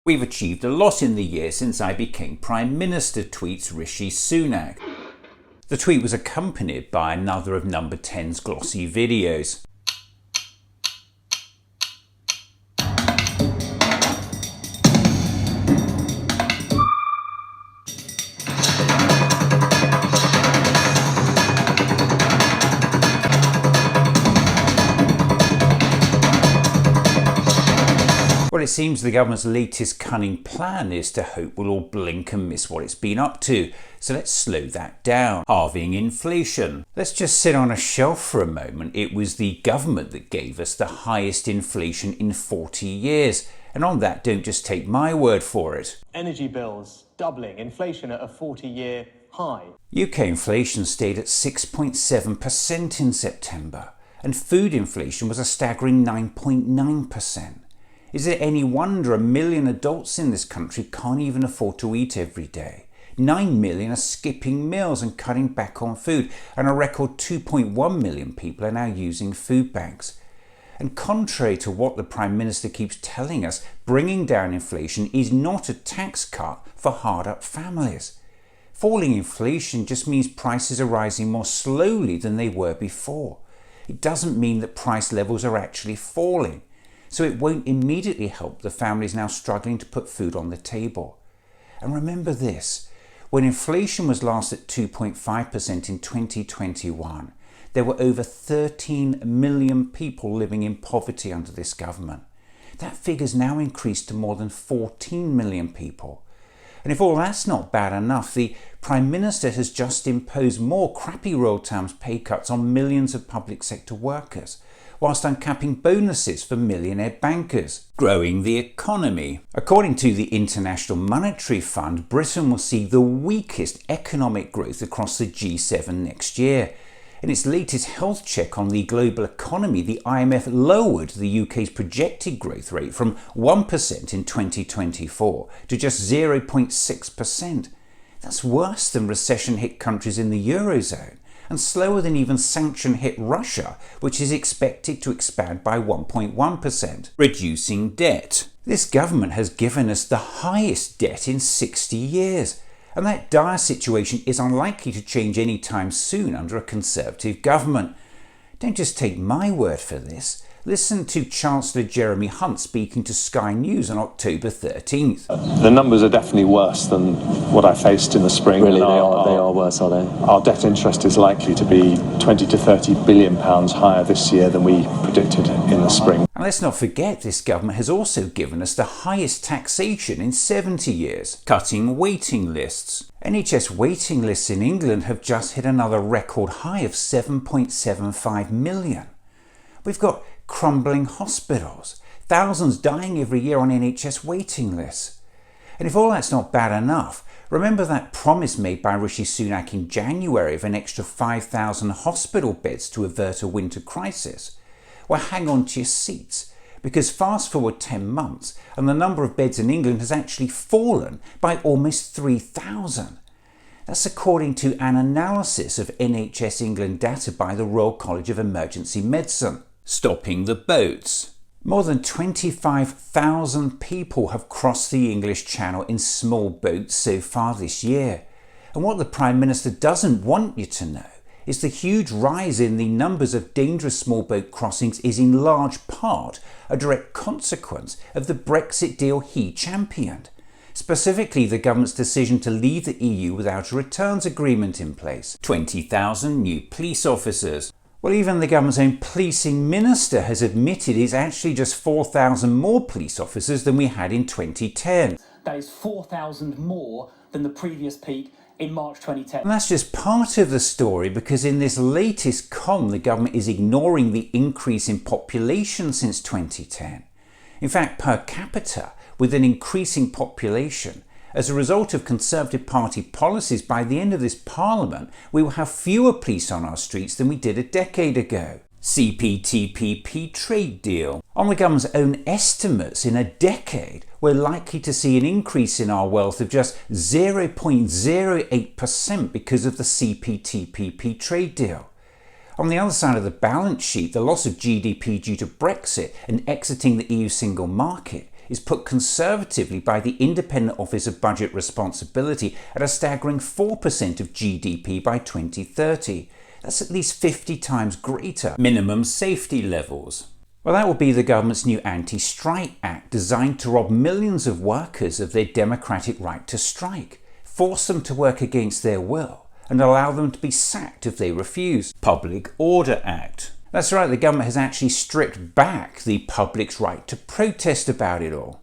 We've achieved a lot in the year since I became Prime Minister, tweets Rishi Sunak. The tweet was accompanied by another of Number 10's glossy videos. Well, it seems the government's latest cunning plan is to hope we'll all blink and miss what it's been up to. So let's slow that down. Halving inflation. Let's just sit on a shelf for a moment. It was the government that gave us the highest inflation in 40 years. And on that, don't just take my word for it. Energy bills doubling, inflation at a 40-year high. UK inflation stayed at 6.7% in September, and food inflation was a staggering 9.9%. Is it any wonder 1 million adults in this country can't even afford to eat every day? 9 million are skipping meals and cutting back on food, and a record 2.1 million people are now using food banks. And contrary to what the Prime Minister keeps telling us, bringing down inflation is not a tax cut for hard-up families. Falling inflation just means prices are rising more slowly than they were before. It doesn't mean that price levels are actually falling. So it won't immediately help the families now struggling to put food on the table. And remember this, when inflation was last at 2.5% in 2021, there were over 13 million people living in poverty under this government. That figure's now increased to more than 14 million people. And if all that's not bad enough, the Prime Minister has just imposed more crappy royal terms pay cuts on millions of public sector workers, whilst uncapping bonuses for millionaire bankers, growing the economy. According to the International Monetary Fund, Britain will see the weakest economic growth across the G7 next year. In its latest health check on the global economy, the IMF lowered the UK's projected growth rate from 1% in 2024 to just 0.6%. That's worse than recession-hit countries in the Eurozone, and slower than even sanction-hit Russia, which is expected to expand by 1.1%. Reducing debt. This government has given us the highest debt in 60 years, and that dire situation is unlikely to change anytime soon under a Conservative government. Don't just take my word for this. Listen to Chancellor Jeremy Hunt speaking to Sky News on October 13th. The numbers are definitely worse than what I faced in the spring. Really, they are worse, are they? Our debt interest is likely to be 20 to 30 billion pounds higher this year than we predicted in the spring. And let's not forget, this government has also given us the highest taxation in 70 years, cutting waiting lists. NHS waiting lists in England have just hit another record high of 7.75 million. We've got crumbling hospitals, thousands dying every year on NHS waiting lists. And if all that's not bad enough, remember that promise made by Rishi Sunak in January of an extra 5,000 hospital beds to avert a winter crisis? Well, hang on to your seats, because fast forward 10 months and the number of beds in England has actually fallen by almost 3,000. That's according to an analysis of NHS England data by the Royal College of Emergency Medicine. Stopping the boats. More than 25,000 people have crossed the English Channel in small boats so far this year. And what the Prime Minister doesn't want you to know is the huge rise in the numbers of dangerous small boat crossings is in large part a direct consequence of the Brexit deal he championed. Specifically, the government's decision to leave the EU without a returns agreement in place. 20,000 new police officers. Well, even the government's own policing minister has admitted it's actually just 4,000 more police officers than we had in 2010. That is 4,000 more than the previous peak in March 2010. And that's just part of the story, because in this latest COM, the government is ignoring the increase in population since 2010. In fact, per capita, with an increasing population, as a result of Conservative Party policies, by the end of this Parliament, we will have fewer police on our streets than we did a decade ago. CPTPP trade deal. On the government's own estimates, in a decade, we're likely to see an increase in our wealth of just 0.08% because of the CPTPP trade deal. On the other side of the balance sheet, the loss of GDP due to Brexit and exiting the EU single market is put conservatively by the Independent Office of Budget Responsibility at a staggering 4% of GDP by 2030. That's at least 50 times greater minimum safety levels. Well, that will be the government's new Antistrike Act, designed to rob millions of workers of their democratic right to strike, force them to work against their will, and allow them to be sacked if they refuse. Public Order Act. That's right, the government has actually stripped back the public's right to protest about it all.